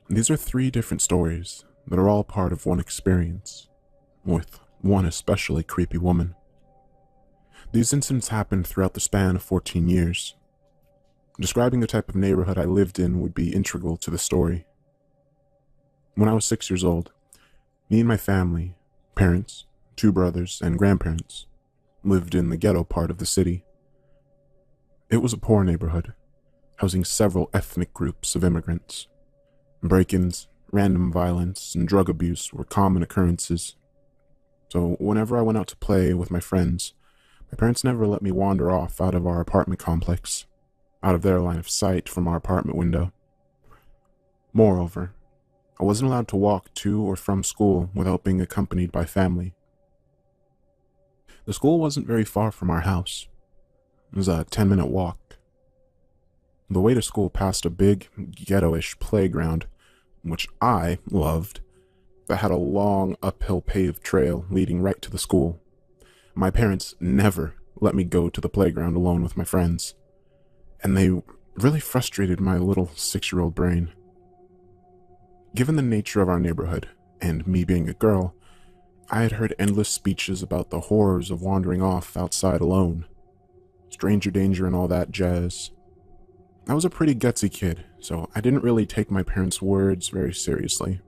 These are 3 different stories that are all part of one experience, with one especially creepy woman. These incidents happened throughout the span of 14 years. Describing the type of neighborhood I lived in would be integral to the story. When I was 6 years old, me and my family, parents, 2 brothers, and grandparents, lived in the ghetto part of the city. It was a poor neighborhood, housing several ethnic groups of immigrants. Break-ins, random violence, and drug abuse were common occurrences. So whenever I went out to play with my friends, my parents never let me wander off out of our apartment complex, out of their line of sight from our apartment window. Moreover, I wasn't allowed to walk to or from school without being accompanied by family. The school wasn't very far from our house. It was a 10-minute walk. The way to school passed a big, ghetto-ish playground, which I loved, that had a long uphill paved trail leading right to the school. My parents never let me go to the playground alone with my friends, and they really frustrated my little 6-year-old brain. Given the nature of our neighborhood, and me being a girl, I had heard endless speeches about the horrors of wandering off outside alone, stranger danger and all that jazz. I was a pretty gutsy kid, so I didn't really take my parents' words very seriously.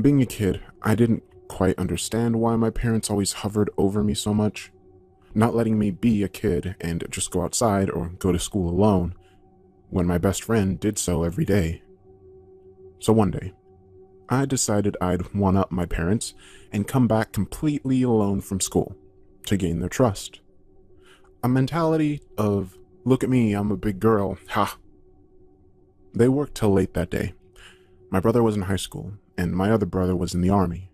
Being a kid, I didn't quite understand why my parents always hovered over me so much, not letting me be a kid and just go outside or go to school alone, when my best friend did so every day. So one day, I decided I'd one-up my parents and come back completely alone from school to gain their trust. A mentality of, look at me, I'm a big girl, ha. They worked till late that day. My brother was in high school, and my other brother was in the army.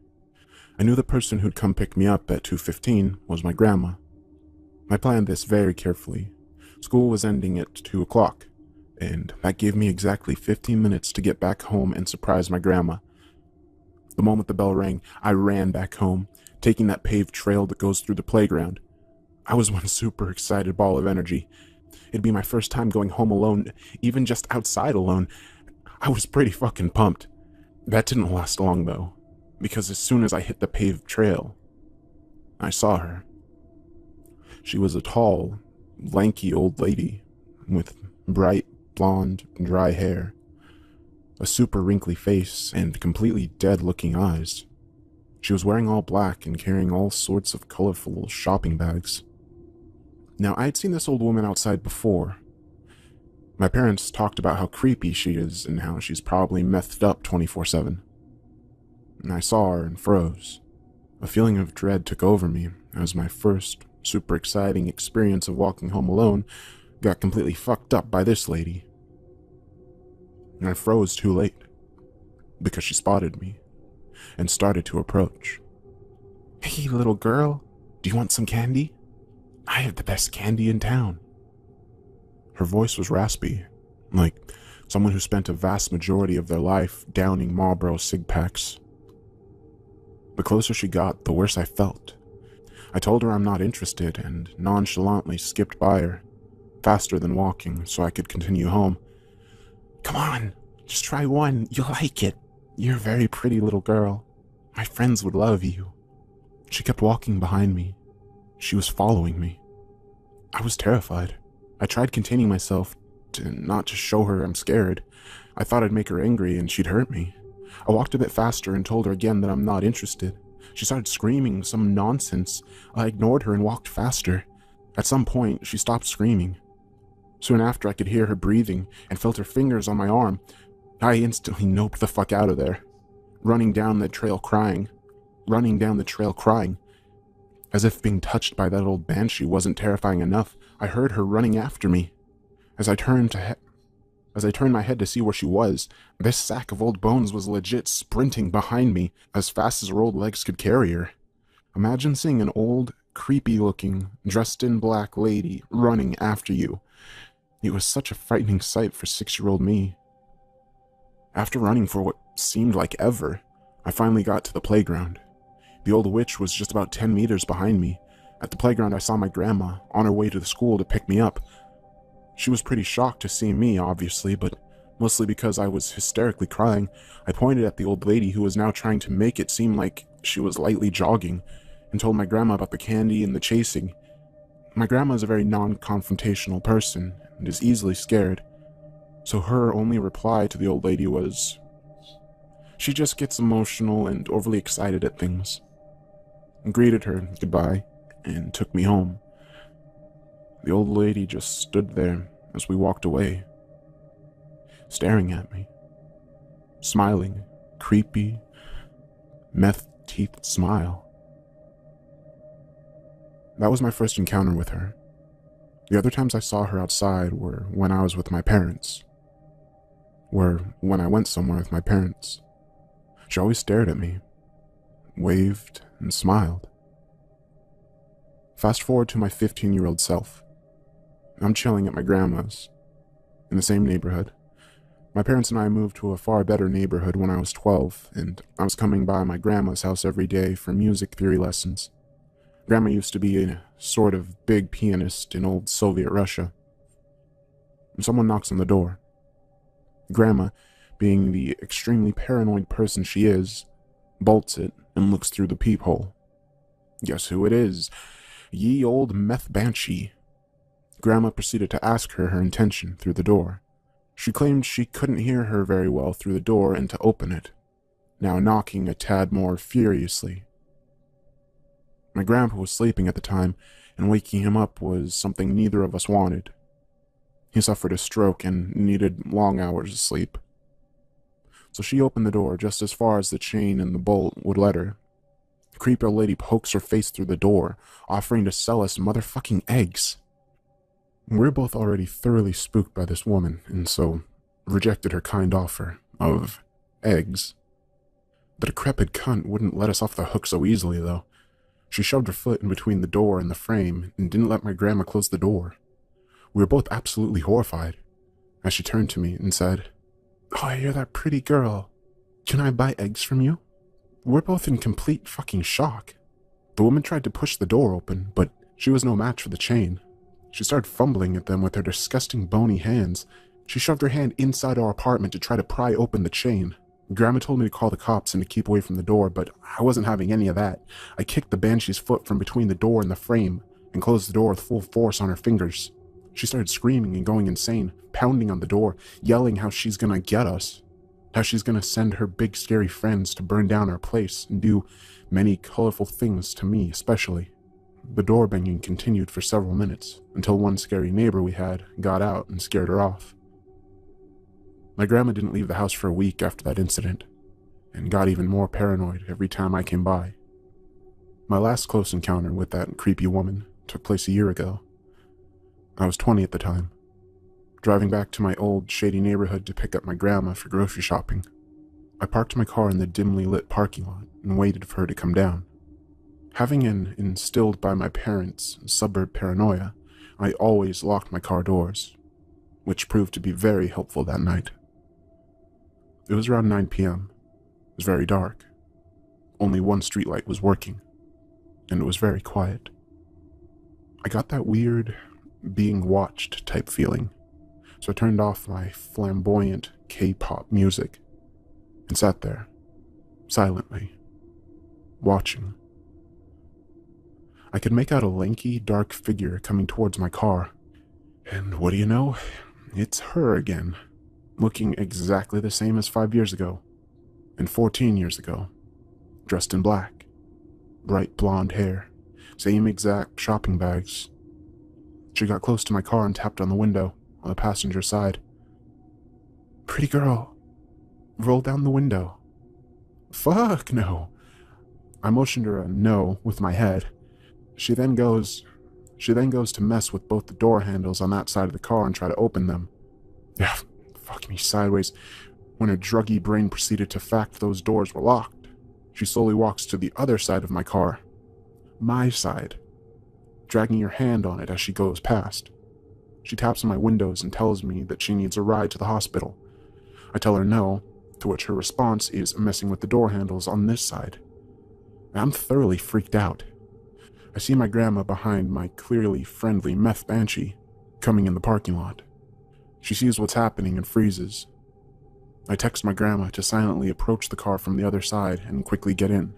I knew the person who'd come pick me up at 2:15 was my grandma. I planned this very carefully. School was ending at 2 o'clock, and that gave me exactly 15 minutes to get back home and surprise my grandma. The moment the bell rang, I ran back home, taking that paved trail that goes through the playground. I was one super excited ball of energy. It'd be my first time going home alone, even just outside alone. I was pretty fucking pumped. That didn't last long though, because as soon as I hit the paved trail, I saw her. She was a tall, lanky old lady with bright, blonde, dry hair, a super wrinkly face, and completely dead-looking eyes. She was wearing all black and carrying all sorts of colorful shopping bags. Now, I'd seen this old woman outside before. My parents talked about how creepy she is and how she's probably methed up 24/7. And I saw her and froze. A feeling of dread took over me as my first super exciting experience of walking home alone got completely fucked up by this lady. And I froze too late, because she spotted me and started to approach. "Hey, little girl, do you want some candy? I have the best candy in town." Her voice was raspy, like someone who spent a vast majority of their life downing Marlboro cig packs. The closer she got, the worse I felt. I told her I'm not interested and nonchalantly skipped by her, faster than walking, so I could continue home. "Come on, just try one, you'll like it. You're a very pretty little girl. My friends would love you." She kept walking behind me. She was following me. I was terrified. I tried containing myself to not just show her I'm scared. I thought I'd make her angry and she'd hurt me. I walked a bit faster and told her again that I'm not interested. She started screaming some nonsense. I ignored her and walked faster. At some point, she stopped screaming. Soon after, I could hear her breathing and felt her fingers on my arm. I instantly noped the fuck out of there, running down the trail crying. As if being touched by that old banshee wasn't terrifying enough, I heard her running after me. As I turned my head to see where she was, this sack of old bones was legit sprinting behind me as fast as her old legs could carry her. Imagine seeing an old, creepy-looking, dressed-in-black lady running after you. It was such a frightening sight for 6-year-old me. After running for what seemed like ever, I finally got to the playground. The old witch was just about 10 meters behind me. At the playground, I saw my grandma on her way to the school to pick me up. She was pretty shocked to see me, obviously, but mostly because I was hysterically crying. I pointed at the old lady who was now trying to make it seem like she was lightly jogging, and told my grandma about the candy and the chasing. My grandma is a very non-confrontational person and is easily scared, so her only reply to the old lady was, she just gets emotional and overly excited at things. I greeted her goodbye and took me home. The old lady just stood there as we walked away, staring at me, smiling, creepy, meth-teethed smile. That was my first encounter with her. The other times I saw her outside were when I was with my parents, were when I went somewhere with my parents. She always stared at me, waved, and smiled. Fast forward to my 15-year-old self. I'm chilling at my grandma's, in the same neighborhood. My parents and I moved to a far better neighborhood when I was 12, and I was coming by my grandma's house every day for music theory lessons. Grandma used to be a sort of big pianist in old Soviet Russia. Someone knocks on the door. Grandma, being the extremely paranoid person she is, bolts it and looks through the peephole. Guess who it is? Ye old meth banshee. Grandma proceeded to ask her intention through the door. She claimed she couldn't hear her very well through the door and to open it, now knocking a tad more furiously. My grandpa was sleeping at the time, and waking him up was something neither of us wanted. He suffered a stroke and needed long hours of sleep. So she opened the door just as far as the chain and the bolt would let her. The creepy old lady pokes her face through the door, offering to sell us motherfucking eggs. We're both already thoroughly spooked by this woman, and so rejected her kind offer of eggs. The decrepit cunt wouldn't let us off the hook so easily, though. She shoved her foot in between the door and the frame and didn't let my grandma close the door. We were both absolutely horrified as she turned to me and said, "Oh, you're that pretty girl. Can I buy eggs from you?" We're both in complete fucking shock. The woman tried to push the door open, but she was no match for the chain. She started fumbling at them with her disgusting bony hands. She shoved her hand inside our apartment to try to pry open the chain. Grandma told me to call the cops and to keep away from the door, but I wasn't having any of that. I kicked the banshee's foot from between the door and the frame and closed the door with full force on her fingers. She started screaming and going insane, pounding on the door, yelling how she's gonna get us, how she's gonna send her big scary friends to burn down our place and do many colorful things to me especially. The door banging continued for several minutes until one scary neighbor we had got out and scared her off. My grandma didn't leave the house for a week after that incident and got even more paranoid every time I came by. My last close encounter with that creepy woman took place a year ago. I was 20 at the time, driving back to my old, shady neighborhood to pick up my grandma for grocery shopping. I parked my car in the dimly lit parking lot and waited for her to come down. Having an instilled by my parents suburb paranoia, I always locked my car doors, which proved to be very helpful that night. It was around 9 p.m. It was very dark. Only one streetlight was working, and it was very quiet. I got that weird, being watched type feeling, so I turned off my flamboyant K-pop music and sat there, silently, watching. I could make out a lanky, dark figure coming towards my car, and what do you know? It's her again, looking exactly the same as 5 years ago, and 14 years ago, dressed in black, bright blonde hair, same exact shopping bags. She got close to my car and tapped on the window on the passenger side. "Pretty girl, roll down the window." Fuck no. I motioned her a no with my head. She then goes to mess with both the door handles on that side of the car and try to open them. Yeah, fuck me sideways. When her druggy brain proceeded to fact those doors were locked, she slowly walks to the other side of my car. My side. Dragging her hand on it as she goes past. She taps on my windows and tells me that she needs a ride to the hospital. I tell her no, to which her response is messing with the door handles on this side. I'm thoroughly freaked out. I see my grandma behind my clearly friendly meth banshee coming in the parking lot. She sees what's happening and freezes. I text my grandma to silently approach the car from the other side and quickly get in,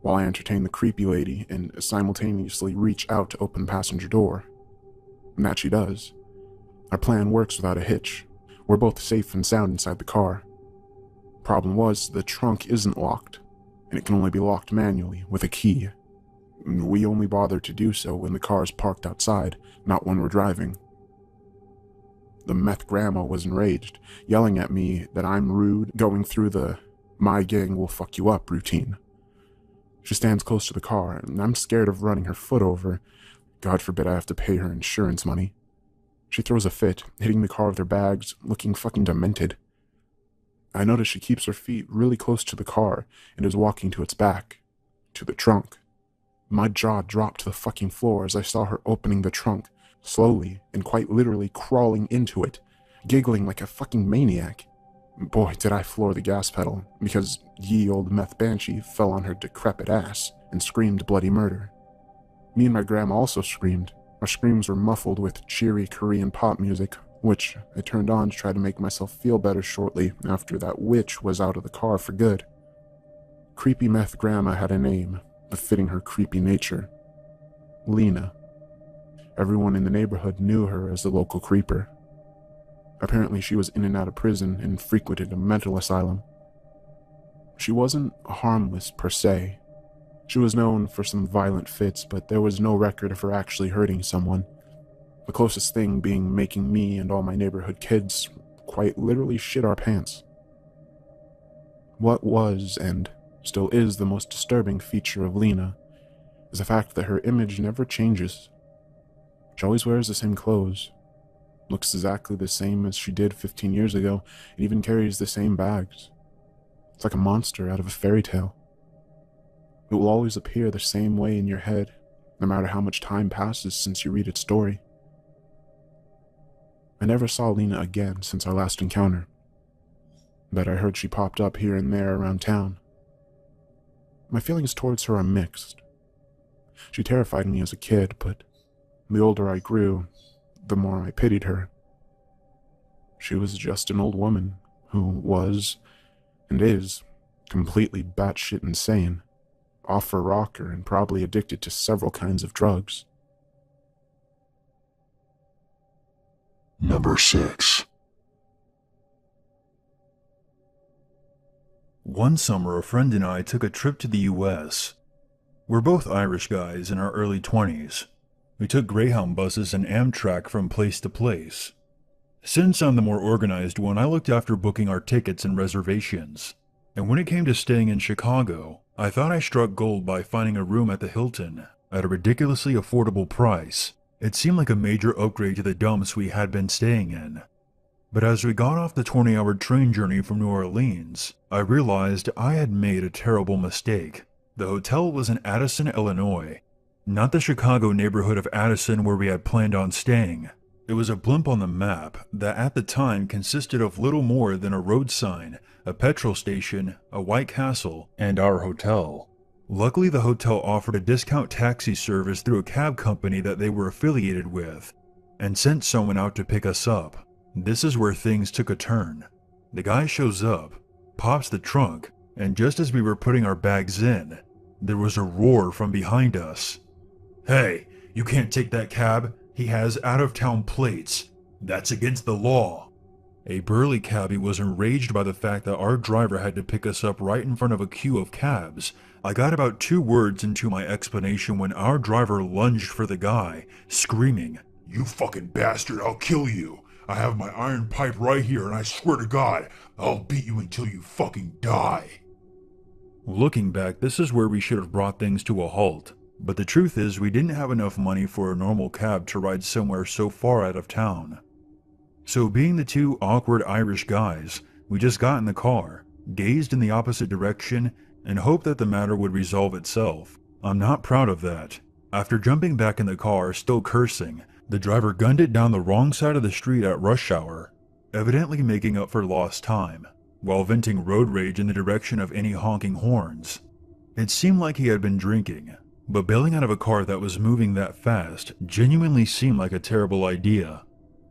while I entertain the creepy lady and simultaneously reach out to open the passenger door. And that she does. Our plan works without a hitch. We're both safe and sound inside the car. Problem was, the trunk isn't locked, and it can only be locked manually with a key. We only bother to do so when the car is parked outside, not when we're driving. The meth grandma was enraged, yelling at me that I'm rude, going through the "my gang will fuck you up" routine. She stands close to the car, and I'm scared of running her foot over. God forbid I have to pay her insurance money. She throws a fit, hitting the car with her bags, looking fucking demented. I notice she keeps her feet really close to the car and is walking to its back, to the trunk. My jaw dropped to the fucking floor as I saw her opening the trunk, slowly and quite literally crawling into it, giggling like a fucking maniac. Boy, did I floor the gas pedal, because ye old meth banshee fell on her decrepit ass and screamed bloody murder. Me and my grandma also screamed. Our screams were muffled with cheery Korean pop music, which I turned on to try to make myself feel better shortly after that witch was out of the car for good. Creepy meth grandma had a name, befitting her creepy nature. Lena. Everyone in the neighborhood knew her as the local creeper. Apparently she was in and out of prison and frequented a mental asylum. She wasn't harmless per se. She was known for some violent fits, but there was no record of her actually hurting someone. The closest thing being making me and all my neighborhood kids quite literally shit our pants. What was and still is the most disturbing feature of Lena is the fact that her image never changes. She always wears the same clothes, looks exactly the same as she did 15 years ago, and even carries the same bags. It's like a monster out of a fairy tale. It will always appear the same way in your head, no matter how much time passes since you read its story. I never saw Lena again since our last encounter, but I heard she popped up here and there around town. My feelings towards her are mixed. She terrified me as a kid, but the older I grew, the more I pitied her. She was just an old woman who was, and is, completely batshit insane, off her rocker and probably addicted to several kinds of drugs. Number 6. One summer, a friend and I took a trip to the US. We're both Irish guys in our early 20s. We took Greyhound buses and Amtrak from place to place. Since I'm the more organized one, I looked after booking our tickets and reservations. And when it came to staying in Chicago, I thought I struck gold by finding a room at the Hilton at a ridiculously affordable price. It seemed like a major upgrade to the dumps we had been staying in. But as we got off the 20-hour train journey from New Orleans, I realized I had made a terrible mistake. The hotel was in Addison, Illinois, not the Chicago neighborhood of Addison where we had planned on staying. It was a blimp on the map that at the time consisted of little more than a road sign, a petrol station, a White Castle, and our hotel. Luckily, the hotel offered a discount taxi service through a cab company that they were affiliated with, and sent someone out to pick us up. This is where things took a turn. The guy shows up, pops the trunk, and just as we were putting our bags in, there was a roar from behind us. "Hey, you can't take that cab. He has out-of-town plates. That's against the law." A burly cabbie was enraged by the fact that our driver had to pick us up right in front of a queue of cabs. I got about 2 words into my explanation when our driver lunged for the guy, screaming, "You fucking bastard, I'll kill you. I have my iron pipe right here, and I swear to God, I'll beat you until you fucking die." Looking back, this is where we should have brought things to a halt. But the truth is, we didn't have enough money for a normal cab to ride somewhere so far out of town. So being the 2 awkward Irish guys, we just got in the car, gazed in the opposite direction, and hoped that the matter would resolve itself. I'm not proud of that. After jumping back in the car, still cursing, the driver gunned it down the wrong side of the street at rush hour, evidently making up for lost time, while venting road rage in the direction of any honking horns. It seemed like he had been drinking, but bailing out of a car that was moving that fast genuinely seemed like a terrible idea.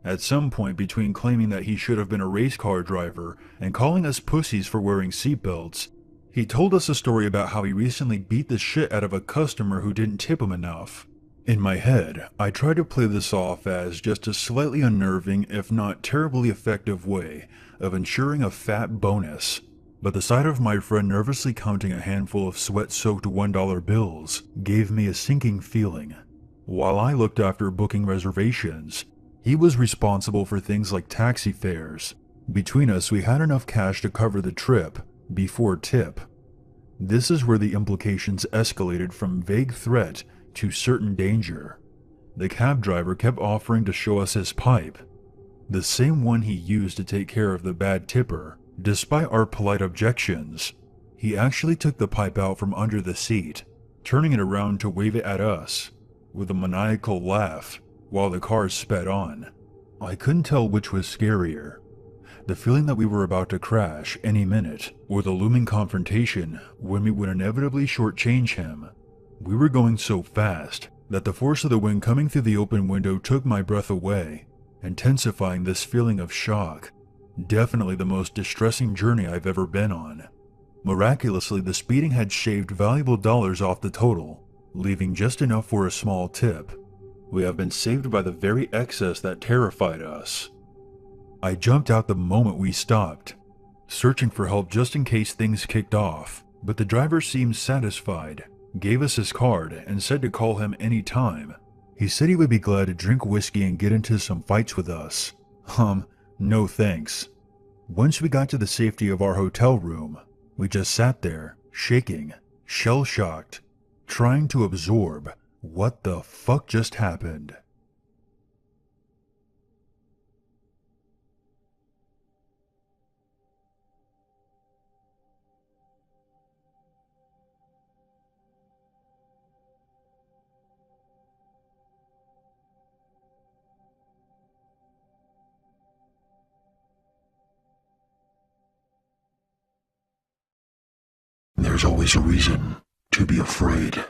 At some point between claiming that he should have been a race car driver and calling us pussies for wearing seatbelts, he told us a story about how he recently beat the shit out of a customer who didn't tip him enough. In my head, I tried to play this off as just a slightly unnerving, if not terribly effective way of ensuring a fat bonus. But the sight of my friend nervously counting a handful of sweat-soaked $1 bills gave me a sinking feeling. While I looked after booking reservations, he was responsible for things like taxi fares. Between us, we had enough cash to cover the trip, before tip. This is where the implications escalated from vague threat to certain danger. The cab driver kept offering to show us his pipe, the same one he used to take care of the bad tipper. Despite our polite objections, he actually took the pipe out from under the seat, turning it around to wave it at us, with a maniacal laugh, while the car sped on. I couldn't tell which was scarier, the feeling that we were about to crash any minute, or the looming confrontation when we would inevitably shortchange him. We were going so fast that the force of the wind coming through the open window took my breath away, intensifying this feeling of shock. Definitely the most distressing journey I've ever been on. Miraculously, the speeding had shaved valuable dollars off the total, leaving just enough for a small tip. We have been saved by the very excess that terrified us. I jumped out the moment we stopped, searching for help just in case things kicked off, but the driver seemed satisfied, gave us his card, and said to call him any time. He said he would be glad to drink whiskey and get into some fights with us. No thanks. Once we got to the safety of our hotel room, We just sat there, shaking, shell-shocked, trying to absorb what the fuck just happened. There's always a reason to be afraid.